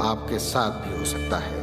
आपके साथ भी हो सकता है।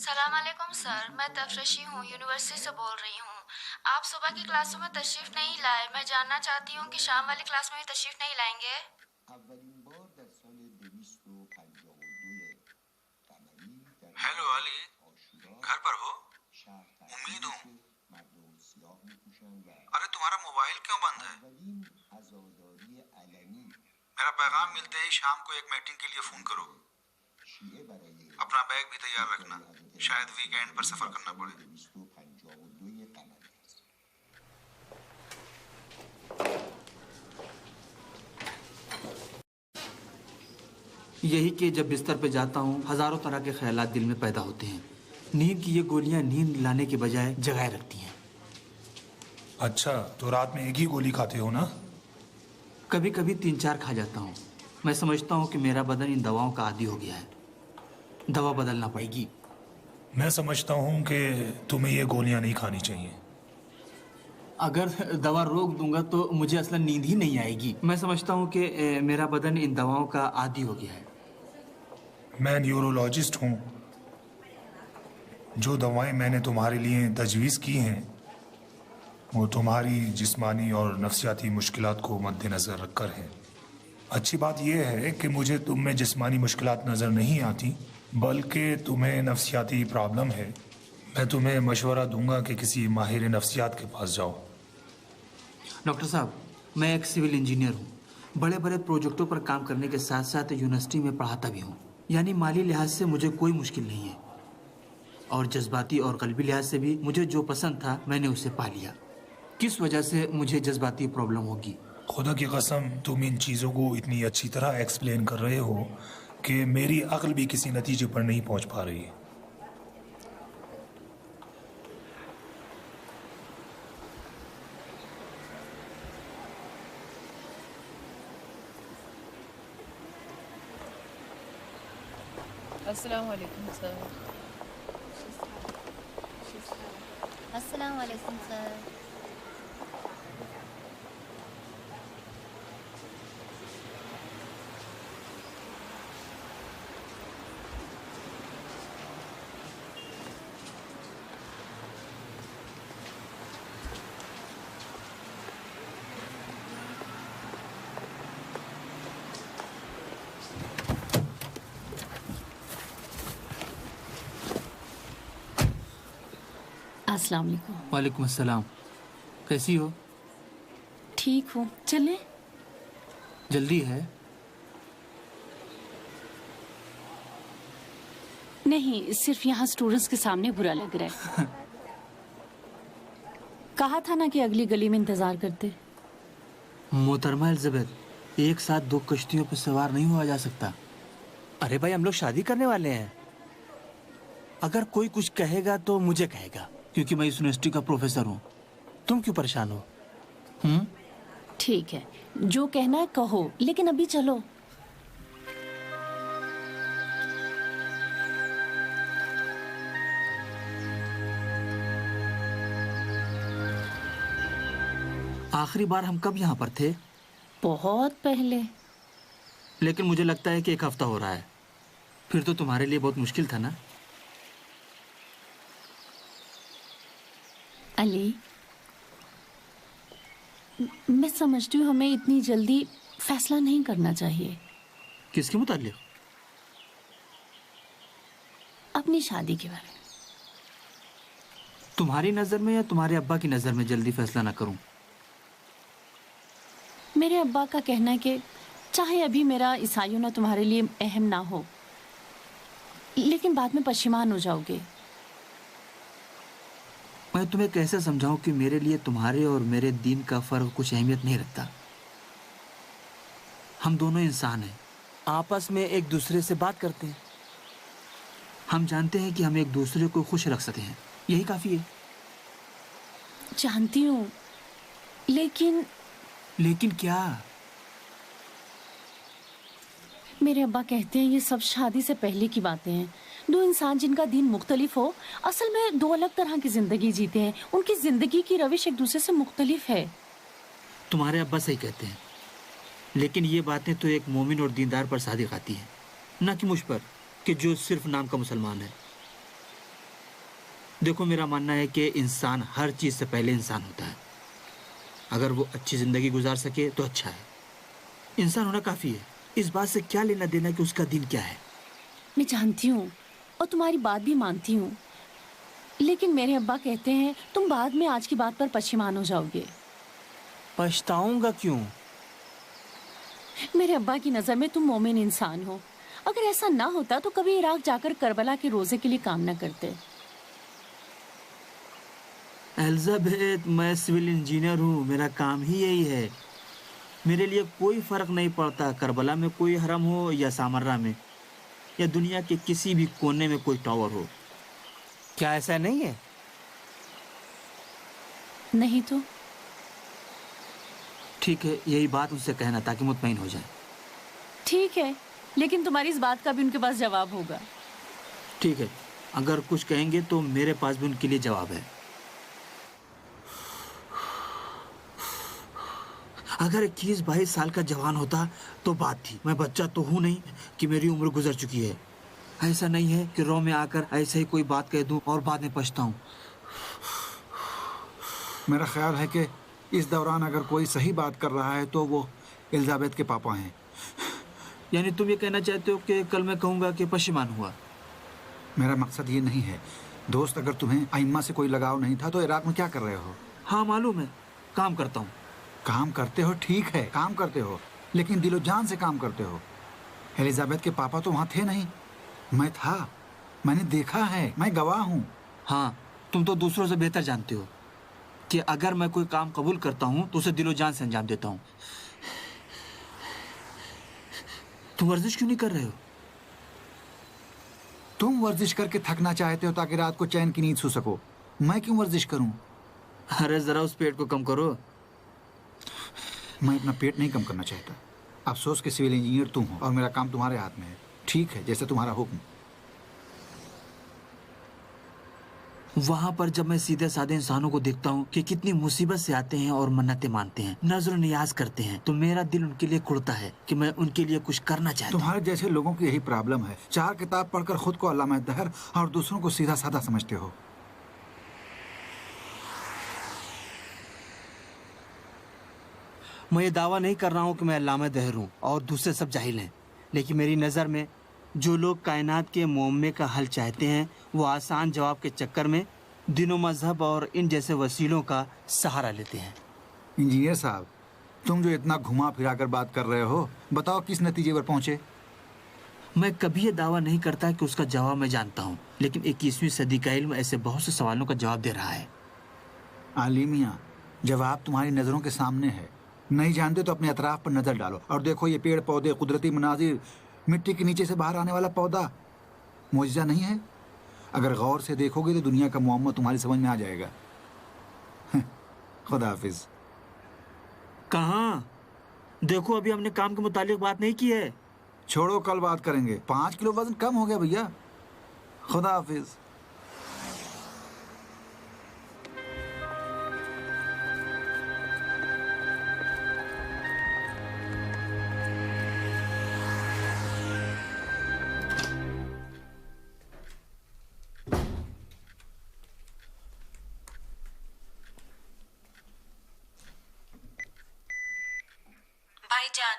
सलाम अलैकुम सर, मैं तफरशी हूँ, यूनिवर्सिटी से बोल रही हूँ। आप सुबह की क्लासों में तशरीफ नहीं लाए। मैं जानना चाहती हूँ कि शाम वाली क्लास में भी तशरीफ नहीं लाएंगे। हेलो अली, घर पर हो? उम्मीद हूँ। अरे तुम्हारा मोबाइल क्यों बंद है? मेरा पैगाम मिलते ही शाम को एक मीटिंग के लिए फोन करो। अपना बैग भी तैयार रखना, शायद वीकेंड पर सफर करना पड़े। यही कि जब बिस्तर पे जाता हूँ हजारों तरह के ख्यालात दिल में पैदा होते हैं। नींद की ये गोलियां नींद लाने के बजाय जगाए रखती हैं। अच्छा, तो रात में एक ही गोली खाते हो ना? कभी कभी 3-4 खा जाता हूँ। मैं समझता हूँ कि मेरा बदन इन दवाओं का आदी हो गया है। दवा बदलना पड़ेगी। मैं समझता हूँ कि तुम्हें ये गोलियां नहीं खानी चाहिए। अगर दवा रोक दूंगा तो मुझे असलन नींद ही नहीं आएगी। मैं समझता हूँ कि मेरा बदन इन दवाओं का आदी हो गया है। मैं न्यूरोलॉजिस्ट हूँ। जो दवाएं मैंने तुम्हारे लिए तजवीज़ की हैं वो तुम्हारी जिस्मानी और नफ्सियाती मुश्किलात को मद्देनज़र रखकर हैं। अच्छी बात यह है कि मुझे तुम में जिस्मानी मुश्किलात नज़र नहीं आती, बल्कि तुम्हें नफ्सियाती प्रॉब्लम है। मैं तुम्हें मशवरा दूंगा कि किसी माहिर नफ्सियात के पास जाओ। डॉक्टर साहब, मैं एक सिविल इंजीनियर हूँ। बड़े बड़े प्रोजेक्टों पर काम करने के साथ साथ यूनिवर्सिटी में पढ़ाता भी हूँ। यानी माली लिहाज से मुझे कोई मुश्किल नहीं है, और जज्बाती और कल्बी लिहाज से भी मुझे जो पसंद था मैंने उसे पा लिया। किस वजह से मुझे जज्बाती प्रॉब्लम होगी? खुदा की कसम, तुम इन चीज़ों को इतनी अच्छी तरह एक्सप्लेन कर रहे हो कि मेरी अक्ल भी किसी नतीजे पर नहीं पहुँच पा रही है। अस्सलाम वालेकुम सर। अस्सलाम वालेकुम सर। अस्सलाम वालेकुम। वालेकुम अस्सलाम। कैसी हो? ठीक हूँ, चलें? जल्दी है? नहीं, सिर्फ यहाँ स्टूडेंट्स के सामने बुरा लग रहा है। कहा था ना कि अगली गली में इंतजार करते। मोहतरमा एलिजाबेथ, एक साथ 2 कश्तियों पर सवार नहीं हुआ जा सकता। अरे भाई, हम लोग शादी करने वाले हैं। अगर कोई कुछ कहेगा तो मुझे कहेगा, क्योंकि मैं इस यूनिवर्सिटी का प्रोफेसर हूँ। तुम क्यों परेशान हो? ठीक है, जो कहना है कहो, लेकिन अभी चलो। आखिरी बार हम कब यहाँ पर थे? बहुत पहले। लेकिन मुझे लगता है कि 1 हफ्ता हो रहा है। फिर तो तुम्हारे लिए बहुत मुश्किल था ना? अली, मैं समझती हूँ हमें इतनी जल्दी फैसला नहीं करना चाहिए। किसके मुताल्लिक? अपनी शादी के बारे में। तुम्हारी नजर में या तुम्हारे अब्बा की नजर में जल्दी फैसला ना करूं? मेरे अब्बा का कहना है कि चाहे अभी मेरा ईसाइयों ना तुम्हारे लिए अहम ना हो, लेकिन बाद में पश्चिमान हो जाओगे। मैं तुम्हें कैसे समझाऊं कि मेरे लिए तुम्हारे और मेरे दीन का फर्क कुछ अहमियत नहीं रखता। हम दोनों इंसान हैं, आपस में एक दूसरे से बात करते हैं। हम जानते हैं कि हम एक दूसरे को खुश रख सकते हैं, यही काफी है। जानती हूँ, लेकिन लेकिन क्या? मेरे अब्बा कहते हैं ये सब शादी से पहले की बातें हैं। दो इंसान जिनका दीन मुख्तलिफ हो, असल में दो अलग तरह की जिंदगी जीते हैं। उनकी जिंदगी की रविश एक दूसरे से मुख्तलिफ है। तुम्हारे अब्बा सही कहते हैं, लेकिन ये बातें तो एक मोमिन और दीनदार पर सादिक आती हैं, ना कि मुझ पर कि जो सिर्फ नाम का मुसलमान है। देखो, मेरा मानना है कि इंसान हर चीज़ से पहले इंसान होता है। अगर वो अच्छी ज़िंदगी गुजार सके तो अच्छा है। इंसान होना काफ़ी है। इस बात से क्या लेना देना कि उसका दिन क्या है। मैं जानती हूँ और तुम्हारी बात भी मानती हूँ, लेकिन मेरे अब्बा कहते हैं तुम बाद में आज की बात पर पछतान हो जाओगे। पछताऊंगा क्यों? मेरे अब्बा की नज़र में तुम मोमिन इंसान हो। अगर ऐसा ना होता तो कभी इराक जाकर करबला के रोजे के लिए काम ना करते। एलिजाबेथ, मैं सिविल इंजीनियर हूँ, मेरा काम ही यही है। मेरे लिए कोई फ़र्क नहीं पड़ता करबला में कोई हरम हो या सामर्रा में या दुनिया के किसी भी कोने में कोई टावर हो। क्या ऐसा नहीं है? नहीं तो ठीक है, यही बात उनसे कहना ताकि मुतमईन हो जाए। ठीक है, लेकिन तुम्हारी इस बात का भी उनके पास जवाब होगा। ठीक है, अगर कुछ कहेंगे तो मेरे पास भी उनके लिए जवाब है। अगर 21-22 साल का जवान होता तो बात थी। मैं बच्चा तो हूँ नहीं कि मेरी उम्र गुजर चुकी है। ऐसा नहीं है कि रो में आकर ऐसे ही कोई बात कह दूं और बाद में पछताऊं। मेरा ख्याल है कि इस दौरान अगर कोई सही बात कर रहा है तो वो एलिजाबेथ के पापा हैं। यानी तुम ये कहना चाहते हो कि कल मैं कहूँगा कि पश्चिमान हुआ? मेरा मकसद ये नहीं है दोस्त। अगर तुम्हें आइम्मा से कोई लगाव नहीं था तो इराक में क्या कर रहे हो? हाँ मालूम है, काम करता हूँ। काम करते हो, ठीक है, काम करते हो, लेकिन दिलो जान से काम करते हो। एलिजाबेथ के पापा तो वहाँ थे नहीं, मैं था, मैंने देखा है, मैं गवाह हूँ। हाँ, तुम तो दूसरों से बेहतर जानते हो कि अगर मैं कोई काम कबूल करता हूँ तो उसे दिलो जान से अंजाम देता हूँ। तुम वर्जिश क्यों नहीं कर रहे हो? तुम वर्जिश करके थकना चाहते हो ताकि रात को चैन की नींद सो सको। मैं क्यों वर्जिश करूँ? अरे जरा उस पेट को कम करो। मैं अपना पेट नहीं कम करना चाहता। अफसोस के सिविल इंजीनियर तुम हो और मेरा काम तुम्हारे हाथ में है। ठीक है, जैसे तुम्हारा हुक्म। वहां पर जब मैं सीधे साधे इंसानों को देखता हूँ कि कितनी मुसीबत से आते हैं और मन्नतें मानते हैं, नजर नियाज करते हैं, तो मेरा दिल उनके लिए कुड़ता है कि मैं उनके लिए कुछ करना चाहता हूँ। तुम्हारे जैसे लोगों की यही प्रॉब्लम है। 4 किताब पढ़कर खुद को अल्लामा दहर और दूसरों को सीधा साधा समझते हो। मैं ये दावा नहीं कर रहा हूँ कि मैं अल्लामा दहर हूँ और दूसरे सब जाहिल हैं, लेकिन मेरी नज़र में जो लोग कायनात के मुअम्मे का हल चाहते हैं वो आसान जवाब के चक्कर में दिनों मजहब और इन जैसे वसीलों का सहारा लेते हैं। इंजीनियर साहब, तुम जो इतना घुमा फिरा कर बात कर रहे हो, बताओ किस नतीजे पर पहुंचे? मैं कभी ये दावा नहीं करता कि उसका जवाब मैं जानता हूँ, लेकिन 21वीं सदी का इल्म ऐसे बहुत से सवालों का जवाब दे रहा है। आलिमिया, जवाब तुम्हारी नज़रों के सामने है। नहीं जानते तो अपने अतराफ पर नज़र डालो और देखो ये पेड़ पौधे, कुदरती मनाजिर, मिट्टी के नीचे से बाहर आने वाला पौधा मुआजिज़ा नहीं है? अगर गौर से देखोगे तो दुनिया का मुअम्मा तुम्हारी समझ में आ जाएगा। खुदा हाफिज। कहाँ? देखो, अभी हमने काम के मुतालिक बात नहीं की है। छोड़ो, कल बात करेंगे। 5 किलो वजन कम हो गया भैया। खुदा हाफिज। भाईजान,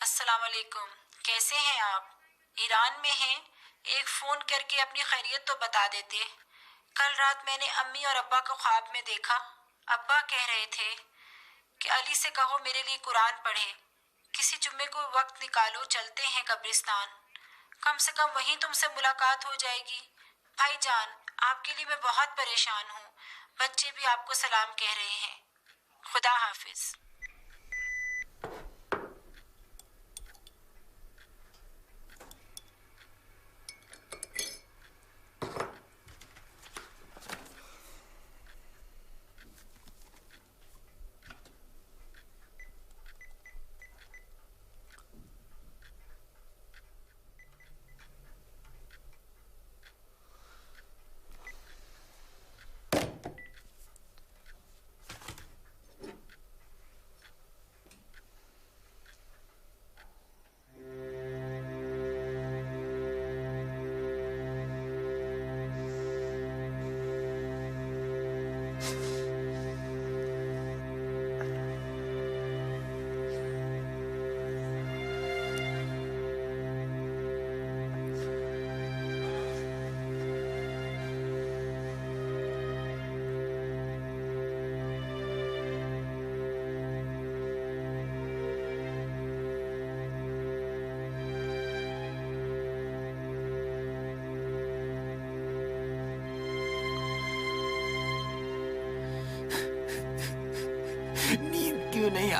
अस्सलाम वालेकुम। कैसे हैं आप? ईरान में हैं? एक फ़ोन करके अपनी खैरियत तो बता देते। कल रात मैंने अम्मी और अब्बा को ख्वाब में देखा। अब्बा कह रहे थे कि अली से कहो मेरे लिए कुरान पढ़े। किसी जुम्मे को वक्त निकालो, चलते हैं कब्रिस्तान। कम से कम वहीं तुमसे मुलाकात हो जाएगी। भाईजान, आपके लिए मैं बहुत परेशान हूँ। बच्चे भी आपको सलाम कह रहे हैं। खुदा हाफिज।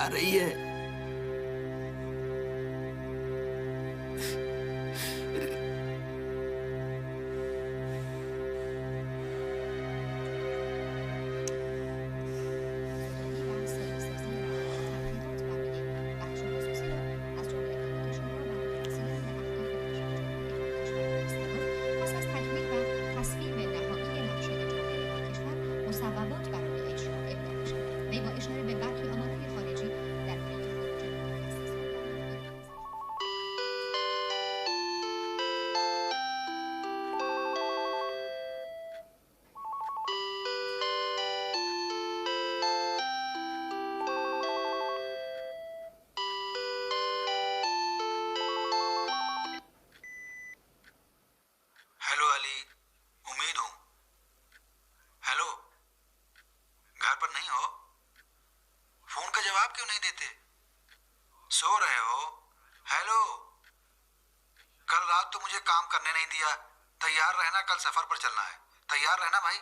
आ रही है। हेलो अली, उम्मीद हूँ। हेलो, घर पर नहीं हो? फोन का जवाब क्यों नहीं देते? सो रहे हो? हेलो, कल रात तो मुझे काम करने नहीं दिया। तैयार रहना, कल सफर पर चलना है। तैयार रहना भाई।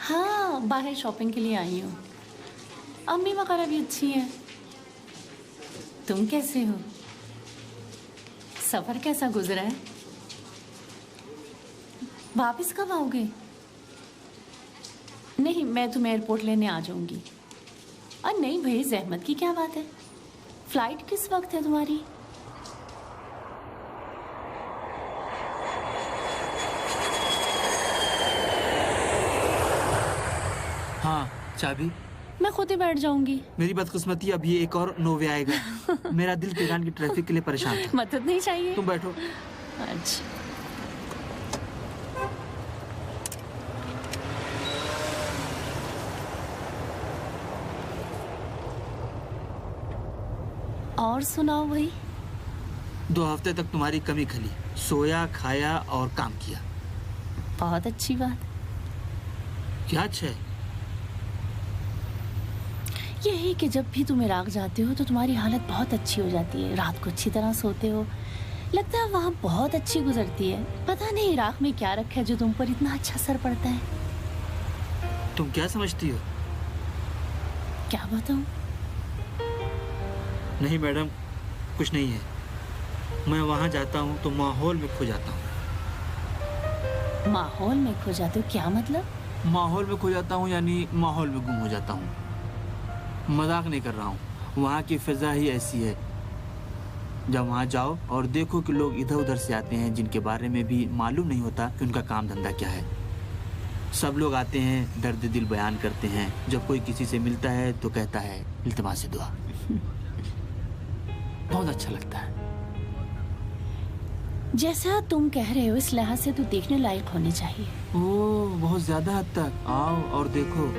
हाँ, बाहर शॉपिंग के लिए आई हूँ। अम्मी वगैरह भी अच्छी हैं। तुम कैसे हो? सफर कैसा गुजरा है? वापस कब आओगे? नहीं, मैं तुम्हें एयरपोर्ट लेने आ जाऊंगी। और नहीं भाई, जहमत की क्या बात है। फ्लाइट किस वक्त है तुम्हारी? हाँ, चाबी? मैं खुद ही बैठ जाऊंगी। मेरी बदकिस्मती, अभी एक और नोवे आएगा। मेरा दिल तेहरान की ट्रैफिक के लिए परेशान था। मदद नहीं चाहिए? तुम बैठो। अच्छा। और सुनाओ भाई। 2 हफ्ते तक तुम्हारी कमी खली, सोया, खाया और काम किया। बहुत अच्छी बात। क्या अच्छा है? यही कि जब भी तुम इराक जाते हो तो तुम्हारी हालत बहुत अच्छी हो जाती है। रात को अच्छी तरह सोते हो, लगता है वहाँ बहुत अच्छी गुजरती है। पता नहीं इराक में क्या रखा है जो तुम पर इतना अच्छा असर पड़ता है। तुम क्या समझती हो? क्या बताऊं? नहीं मैडम, कुछ नहीं है। मैं वहाँ जाता हूँ तो माहौल में खो जाता हूँ। माहौल में खो जाते हो? क्या मतलब? माहौल में खो जाता हूँ यानी माहौल में गुम हो जाता हूँ। मजाक नहीं कर रहा हूँ, वहाँ की फिजा ही ऐसी है। जब वहाँ जाओ और देखो कि लोग इधर उधर से आते हैं जिनके बारे में भी मालूम नहीं होता कि उनका काम धंधा क्या है। सब लोग आते हैं, दर्द दिल बयान करते हैं। जब कोई किसी से मिलता है तो कहता है इल्तिमास दुआ। बहुत अच्छा लगता है। जैसा तुम कह रहे हो इस लिहाज से तो देखने लायक होनी चाहिए। ओह, बहुत ज्यादा हद तक। आओ और देखो।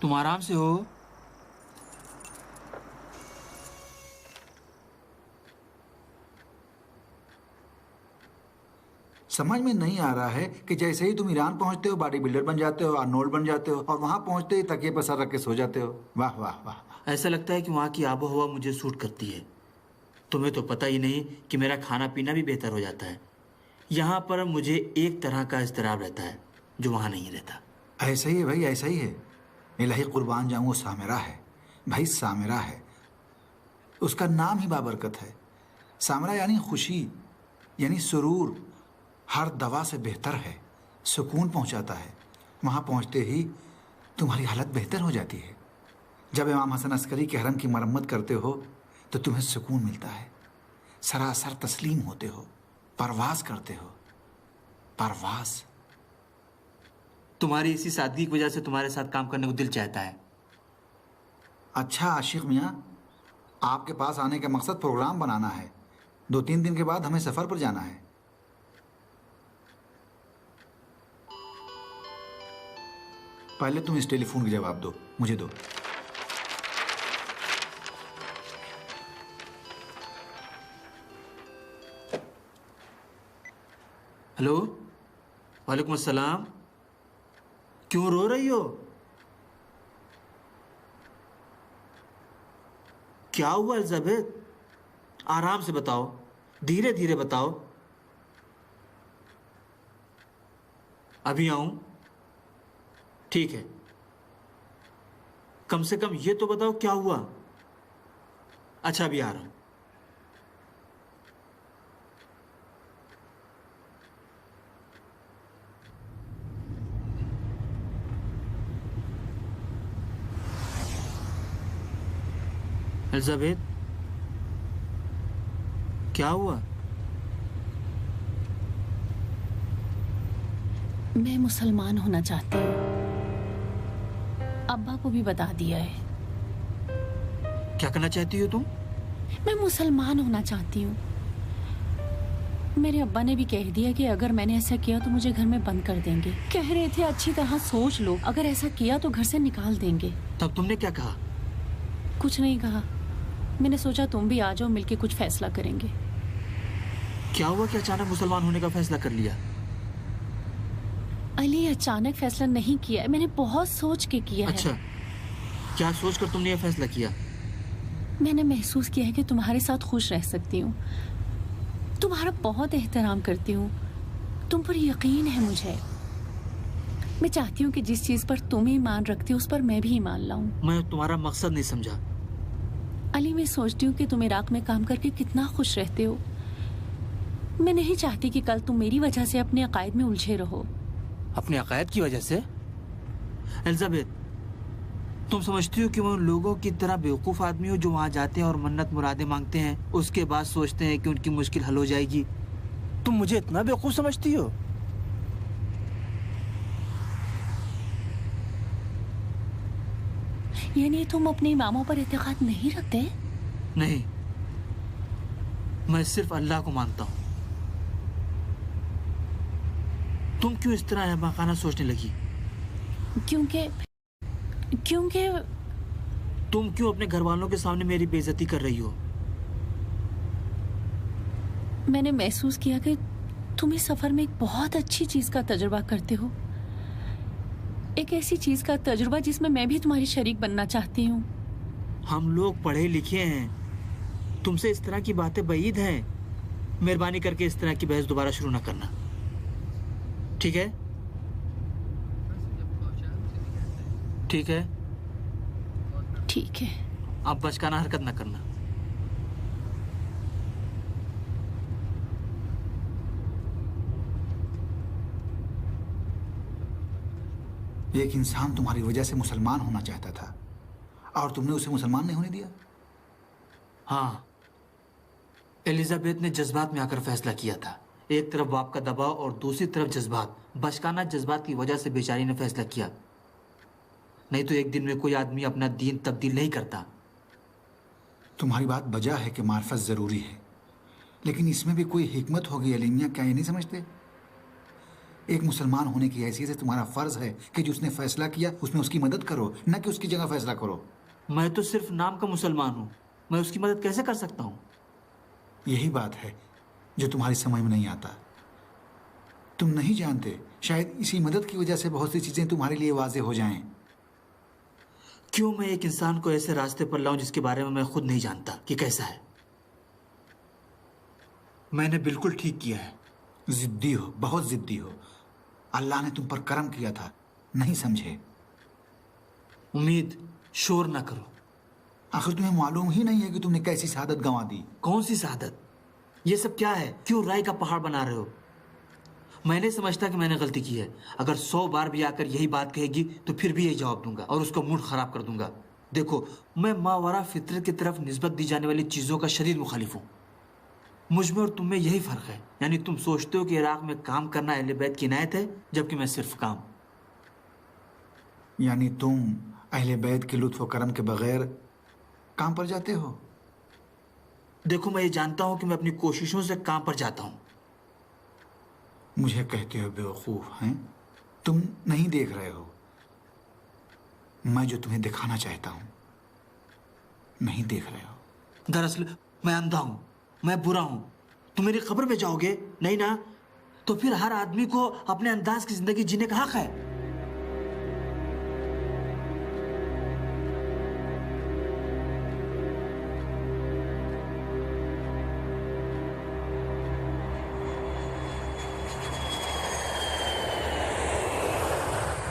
तुम आराम से हो? समझ में नहीं आ रहा है कि जैसे ही तुम ईरान पहुंचते हो बॉडी बिल्डर बन जाते हो, आर्नोल्ड बन जाते हो, और वहां पहुंचते ही तकिए पर सर रख के सो जाते हो। वाह वाह वाह। ऐसा लगता है कि वहाँ की आबो हवा मुझे सूट करती है। तुम्हें तो पता ही नहीं कि मेरा खाना पीना भी बेहतर हो जाता है। यहाँ पर मुझे एक तरह का इज़्तिराब रहता है जो वहाँ नहीं रहता। ऐसा ही है भाई, ऐसा ही है। इलाही कुर्बान जाऊँ, वो सामिरा है भाई, सामिरा है। उसका नाम ही बाबरकत है। सामिरा यानी खुशी, यानी सुरूर, हर दवा से बेहतर है, सुकून पहुंचाता है। वहाँ पहुँचते ही तुम्हारी हालत बेहतर हो जाती है। जब इमाम हसन अस्करी के हरम की मरम्मत करते हो तो तुम्हें सुकून मिलता है, सरासर तस्लीम होते हो, परवास करते हो, परवास। तुम्हारी इसी सादगी की वजह से तुम्हारे साथ काम करने को दिल चाहता है। अच्छा आशिक मियाँ, आपके पास आने का मकसद प्रोग्राम बनाना है। 2-3 दिन के बाद हमें सफ़र पर जाना है। पहले तुम इस टेलीफोन का जवाब दो, मुझे दो। हेलो, वालेकुम अस्सलाम। क्यों रो रही हो? क्या हुआ एलिजाबेथ? आराम से बताओ, धीरे धीरे बताओ। अभी आऊं? ठीक है, कम से कम ये तो बताओ क्या हुआ। अच्छा, अभी आ रहा हूं। एलिजाबेथ, क्या हुआ? मैं मुसलमान होना चाहती हूँ। अब्बा को भी बता दिया है। क्या करना चाहती हो तुम? मैं मुसलमान होना चाहती हूँ। मेरे अब्बा ने भी कह दिया कि अगर मैंने ऐसा किया तो मुझे घर में बंद कर देंगे। कह रहे थे अच्छी तरह सोच लो, अगर ऐसा किया तो घर से निकाल देंगे। तब तुमने क्या कहा? कुछ नहीं कहा। मैंने सोचा तुम भी आ जाओ, मिलके कुछ फैसला करेंगे। क्या हुआ कि अचानक मुसलमान होने का फैसला कर लिया? अली, अचानक फैसला नहीं किया है, मैंने बहुत सोच के किया है। अच्छा, क्या सोचकर तुमने यह फैसला किया? मैंने महसूस किया है कि तुम्हारे साथ खुश रह सकती हूँ। तुम्हारा बहुत एहतराम करती हूँ, तुम पर यकीन है मुझे। मैं चाहती हूँ कि जिस चीज पर तुम ईमान रखती हो उस पर मैं भी ईमान लाऊं। मैं तुम्हारा मकसद नहीं समझा। अली, मैं सोचती हूँ कि तुम इराक में काम करके कितना खुश रहते हो। मैं नहीं चाहती कि कल तुम मेरी वजह से अपने अकायद में उलझे रहो। अपने अकायद की वजह से? एलिजाबेथ, तुम समझती हो कि वो उन लोगों की तरह बेवकूफ़ आदमी हो जो वहाँ जाते हैं और मन्नत मुरादे मांगते हैं, उसके बाद सोचते हैं कि उनकी मुश्किल हल हो जाएगी? तुम मुझे इतना बेवकूफ़ समझती हो? यानी तुम अपने इमामों पर एतकाद नहीं रखते? नहीं, मैं सिर्फ अल्लाह को मानता हूँ। तुम क्यों इस तरह अहमकाना सोचने लगी? क्योंकि तुम क्यों अपने घर वालों के सामने मेरी बेइज्जती कर रही हो? मैंने महसूस किया कि तुम इस सफर में एक बहुत अच्छी चीज का तजुर्बा करते हो। एक ऐसी चीज का तजुर्बा जिसमें मैं भी तुम्हारी शरीक बनना चाहती हूँ। हम लोग पढ़े लिखे हैं, तुमसे इस तरह की बातें बईद हैं। मेहरबानी करके इस तरह की बहस दोबारा शुरू ना करना, ठीक है? ठीक है? ठीक है। आप बचकाना हरकत ना करना। एक इंसान तुम्हारी वजह से मुसलमान होना चाहता था और तुमने उसे मुसलमान नहीं होने दिया। हाँ, एलिजाबेथ ने जज्बात में आकर फैसला किया था। एक तरफ बाप का दबाव और दूसरी तरफ जज्बात, बचकाना जज्बात की वजह से बेचारी ने फैसला किया। नहीं तो एक दिन में कोई आदमी अपना दीन तब्दील नहीं करता। तुम्हारी बात बजा है कि मार्फत ज़रूरी है, लेकिन इसमें भी कोई हिकमत होगी अली मियां, क्या ये नहीं समझते? एक मुसलमान होने की हैसियत से तुम्हारा फ़र्ज़ है कि जो उसने फ़ैसला किया उसमें उसकी मदद करो, न कि उसकी जगह फ़ैसला करो। मैं तो सिर्फ नाम का मुसलमान हूँ, मैं उसकी मदद कैसे कर सकता हूँ? यही बात है जो तुम्हारी समझ में नहीं आता। तुम नहीं जानते, शायद इसी मदद की वजह से बहुत सी चीजें तुम्हारे लिए वाज़ेह हो जाएं। क्यों मैं एक इंसान को ऐसे रास्ते पर लाऊं जिसके बारे में मैं खुद नहीं जानता कि कैसा है? मैंने बिल्कुल ठीक किया है। जिद्दी हो, बहुत जिद्दी हो। अल्लाह ने तुम पर करम किया था, नहीं समझे। उम्मीद, शोर ना करो। आखिर तुम्हें मालूम ही नहीं है कि तुमने कैसी शहादत गंवा दी। कौन सी शहादत? ये सब क्या है? क्यों राय का पहाड़ बना रहे हो? मैंने समझता कि मैंने गलती की है। अगर 100 बार भी आकर यही बात कहेगी तो फिर भी यही जवाब दूंगा और उसका मूड खराब कर दूंगा। देखो, मैं मावरा फितरत की तरफ निस्बत दी जाने वाली चीज़ों का शदीद मुखालिफ हूँ। मुझ में और तुम में यही फ़र्क है। यानी तुम सोचते हो कि इराक़ में काम करना अहले बैत की इनायत है, जबकि मैं सिर्फ काम। यानी तुम अहले बैत के लुत्फ़ व करम के बगैर काम पर जाते हो? देखो, मैं ये जानता हूँ कि मैं अपनी कोशिशों से काम पर जाता हूँ। मुझे कहते हो बेवकूफ़ हैं? तुम नहीं देख रहे हो मैं जो तुम्हें दिखाना चाहता हूँ, नहीं देख रहे हो। दरअसल मैं अंधा हूँ, मैं बुरा हूँ। तुम मेरी खबर पे जाओगे नहीं ना? तो फिर हर आदमी को अपने अंदाज की जिंदगी जीने का हक है।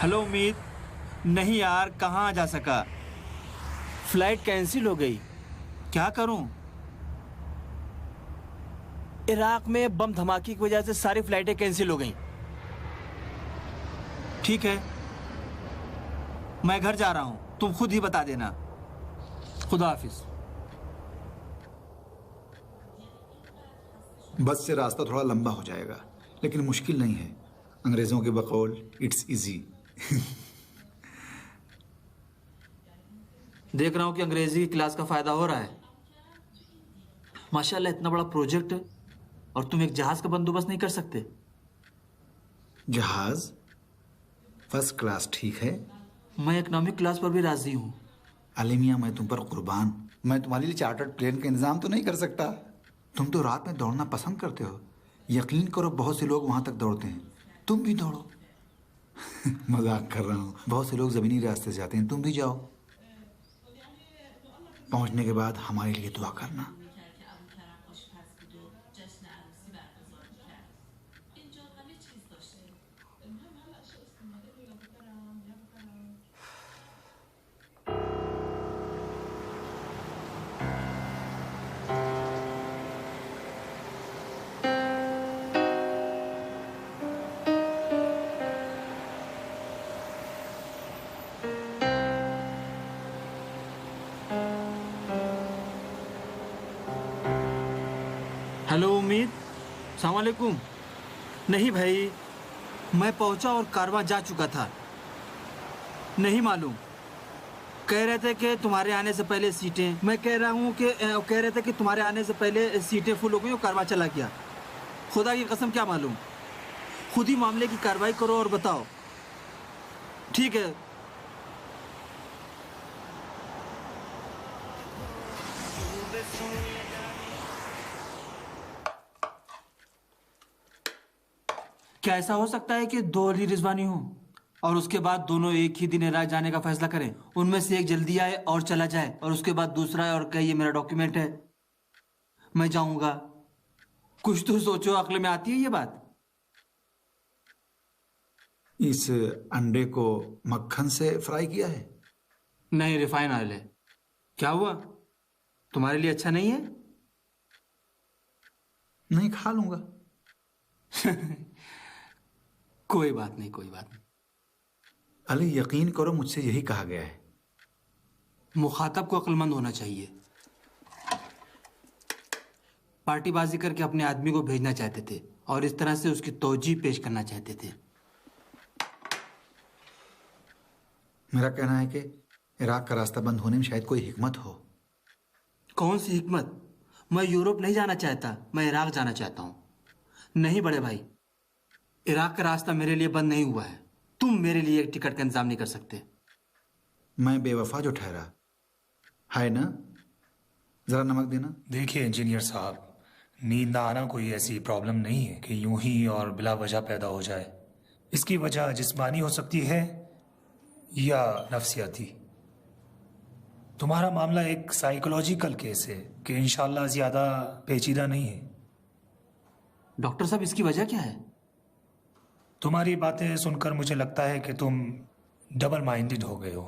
हेलो उम्मीद। नहीं यार, कहाँ जा सका, फ्लाइट कैंसिल हो गई। क्या करूं? इराक में बम धमाके की वजह से सारी फ्लाइटें कैंसिल हो गई। ठीक है, मैं घर जा रहा हूं, तुम खुद ही बता देना। खुदा हाफिज। बस से रास्ता थोड़ा लंबा हो जाएगा, लेकिन मुश्किल नहीं है। अंग्रेजों के बकौल इट्स इजी। देख रहा हूं कि अंग्रेजी की क्लास का फायदा हो रहा है। माशाल्लाह, इतना बड़ा प्रोजेक्ट और तुम एक जहाज का बंदोबस्त नहीं कर सकते? जहाज फर्स्ट क्लास ठीक है। मैं इकोनॉमिक क्लास पर भी राजी हूँ। अलीमिया, मैं तुम पर कुर्बान। मैं तुम्हारे लिए चार्टर्ड प्लेन का इंतजाम तो नहीं कर सकता। तुम तो रात में दौड़ना पसंद करते हो। यकीन करो, बहुत से लोग वहां तक दौड़ते हैं, तुम भी दौड़ो। मजाक कर रहा हूँ। बहुत से लोग जमीनी रास्ते से जाते हैं, तुम भी जाओ। पहुंचने के बाद हमारे लिए दुआ करना। हेलो उम्मीद, अस्सलाम वालेकुम। नहीं भाई, मैं पहुंचा और कारवां जा चुका था। नहीं मालूम, कह रहे थे कि तुम्हारे आने से पहले सीटें, मैं कह रहा हूँ कि कह रहे थे कि तुम्हारे आने से पहले सीटें फुल हो गई और कारवां चला गया। खुदा की कसम क्या मालूम। खुद ही मामले की कार्रवाई करो और बताओ। ठीक है। क्या ऐसा हो सकता है कि दो अली रिजवानी हो और उसके बाद दोनों एक ही दिन इराक जाने का फैसला करें? उनमें से एक जल्दी आए और चला जाए और उसके बाद दूसरा आए और कहे ये मेरा डॉक्यूमेंट है, मैं जाऊंगा। कुछ तो सोचो, अक्ल में आती है ये बात? इस अंडे को मक्खन से फ्राई किया है? नहीं, रिफाइन ऑयल है। क्या हुआ, तुम्हारे लिए अच्छा नहीं है? नहीं, खा लूंगा। कोई बात नहीं, कोई बात नहीं। अली, यकीन करो, मुझसे यही कहा गया है। मुखातब को अक्लमंद होना चाहिए। पार्टीबाजी करके अपने आदमी को भेजना चाहते थे और इस तरह से उसकी तौजीह पेश करना चाहते थे। मेरा कहना है कि इराक का रास्ता बंद होने में शायद कोई हिकमत हो। कौन सी हिकमत? मैं यूरोप नहीं जाना चाहता, मैं इराक जाना चाहता हूँ। नहीं बड़े भाई, इराक का रास्ता मेरे लिए बंद नहीं हुआ है। तुम मेरे लिए एक टिकट का इंतजाम नहीं कर सकते। मैं बेवफा जो ठहरा है ना? जरा नमक देना। देखिए इंजीनियर साहब, नींद ना आना कोई ऐसी प्रॉब्लम नहीं है कि यूं ही और बिला वजह पैदा हो जाए। इसकी वजह जिस्मानी हो सकती है या नफ्सियाती। तुम्हारा मामला एक साइकोलॉजिकल केस है कि इंशाल्लाह ज़्यादा पेचीदा नहीं है। डॉक्टर साहब, इसकी वजह क्या है? तुम्हारी बातें सुनकर मुझे लगता है कि तुम डबल माइंडेड हो गए हो।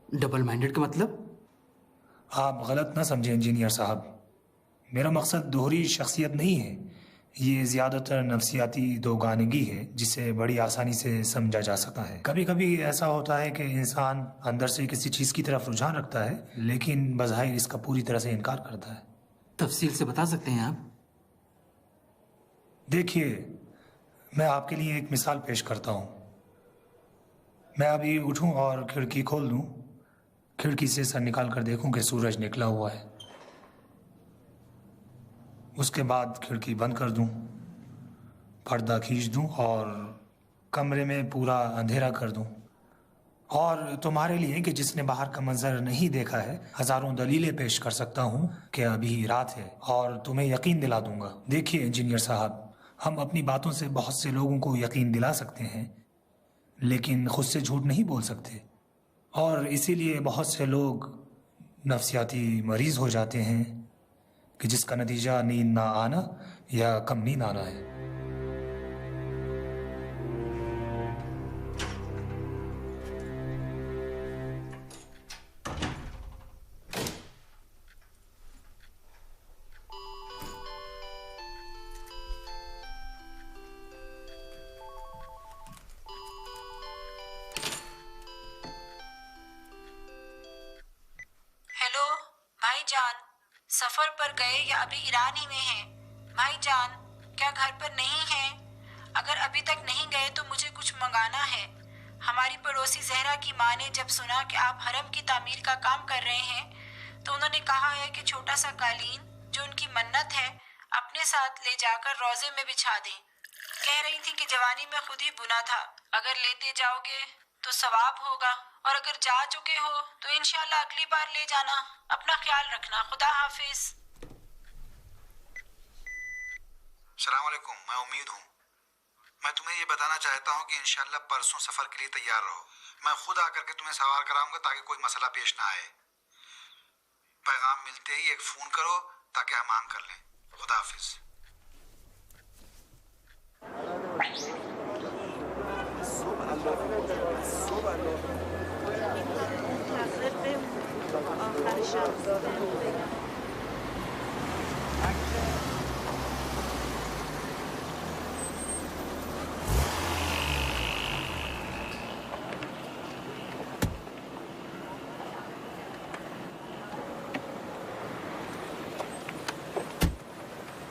डबल माइंडेड का मतलब? आप गलत ना समझें इंजीनियर साहब, मेरा मकसद दोहरी शख्सियत नहीं है। ये ज़्यादातर नफ्सियाती दोगानगी है जिसे बड़ी आसानी से समझा जा सकता है। कभी कभी ऐसा होता है कि इंसान अंदर से किसी चीज़ की तरफ रुझान रखता है लेकिन बज़ाहिर इसका पूरी तरह से इनकार करता है। तफसील से बता सकते हैं आप? देखिए, मैं आपके लिए एक मिसाल पेश करता हूँ। मैं अभी उठूँ और खिड़की खोल दूँ, खिड़की से सर निकाल कर देखूँ कि सूरज निकला हुआ है, उसके बाद खिड़की बंद कर दूं, पर्दा खींच दूं और कमरे में पूरा अंधेरा कर दूं और तुम्हारे लिए कि जिसने बाहर का मंजर नहीं देखा है हजारों दलीलें पेश कर सकता हूं कि अभी रात है और तुम्हें यकीन दिला दूंगा। देखिए इंजीनियर साहब, हम अपनी बातों से बहुत से लोगों को यकीन दिला सकते हैं लेकिन खुद से झूठ नहीं बोल सकते और इसीलिए बहुत से लोग नफ्सियाती मरीज हो जाते हैं कि जिसका नतीजा नींद ना आना या कम नींद आना है। हेलो भाईजान, सफर पर गए या अभी ईरान ही में हैं? भाईजान, क्या घर पर नहीं हैं? अगर अभी तक नहीं गए तो मुझे कुछ मंगाना है। हमारी पड़ोसी जहरा की माँ ने जब सुना कि आप हरम की तामीर का काम कर रहे हैं तो उन्होंने कहा है कि छोटा सा कालीन जो उनकी मन्नत है अपने साथ ले जाकर रोजे में बिछा दें। कह रही थी कि जवानी में खुद ही बुना था, अगर लेते जाओगे तो सवाब होगा और अगर जा चुके हो तो इंशाल्लाह अगली बार ले जाना। अपना ख्याल रखना। खुदा हाफिज। अस्सलाम वालेकुम, मैं उम्मीद हूँ। मैं तुम्हें ये बताना चाहता हूँ कि इंशाल्लाह परसों सफर के लिए तैयार रहो। मैं खुद आकर के तुम्हें सवार कराऊंगा ताकि कोई मसला पेश ना आए। पैगाम मिलते ही एक फोन करो ताकि हम आम कर लें। खुदा हाफिज।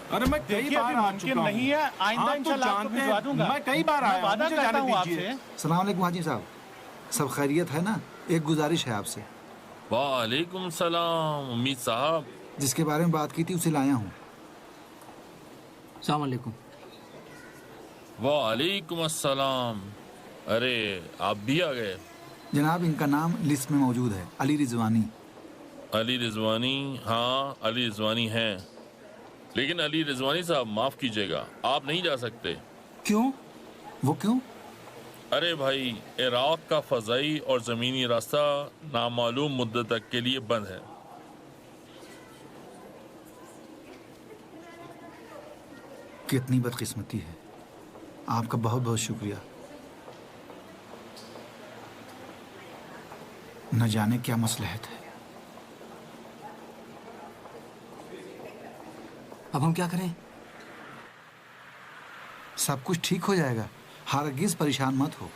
अरे मैं कई बार आ चुका हूं। नहीं है, आइंदा इंशाल्लाह आपको भिजवा दूंगा। मैं कई बार आया, वादा करता हूं आपसे। सलाम अलैकुम हाजी साहब, सब खैरियत है ना? एक गुजारिश है आपसे। वालेकुम सलाम उम्मीद साहब। जिसके बारे में बात की थी उसे लाया हूँ। सलाम अलैकुम। वालेकुम अस्सलाम। अरे आप भी आ गए? जनाब, इनका नाम लिस्ट में मौजूद है, अली रिजवानी। अली रिजवानी? हाँ, अली रिजवानी हैं, लेकिन अली रिजवानी साहब माफ कीजिएगा, आप नहीं जा सकते। क्यों? वो क्यों? अरे भाई, इराक का फजाई और ज़मीनी रास्ता नामालूम मुद्दत तक के लिए बंद है। कितनी बदकिस्मती है। आपका बहुत बहुत शुक्रिया। न जाने क्या मसलहत है। अब हम क्या करें? सब कुछ ठीक हो जाएगा, हरगिज परेशान मत हो।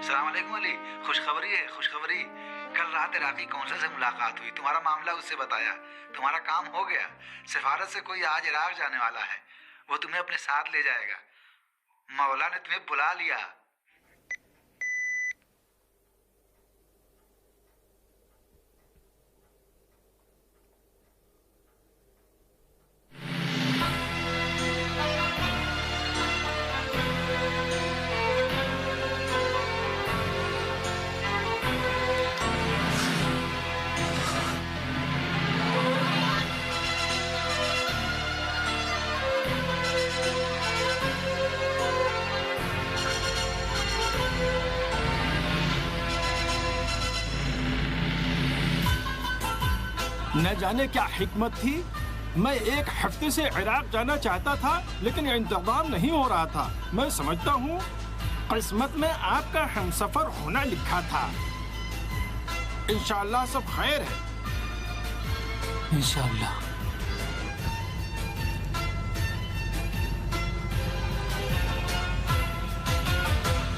सलाम अलैकुम अली, खुशखबरी है खुशखबरी। कल रात इराकी कौंसल से मुलाकात हुई, तुम्हारा मामला उससे बताया, तुम्हारा काम हो गया। सिफारत से कोई आज इराक जाने वाला है, वो तुम्हें अपने साथ ले जाएगा। मौला ने तुम्हें बुला लिया। न जाने क्या हिकमत थी, मैं एक हफ्ते से इराक जाना चाहता था लेकिन इंतजाम नहीं हो रहा था। मैं समझता हूँ किस्मत में आपका हमसफर होना लिखा था। इंशाअल्लाह सब खैर है। इंशाअल्लाह।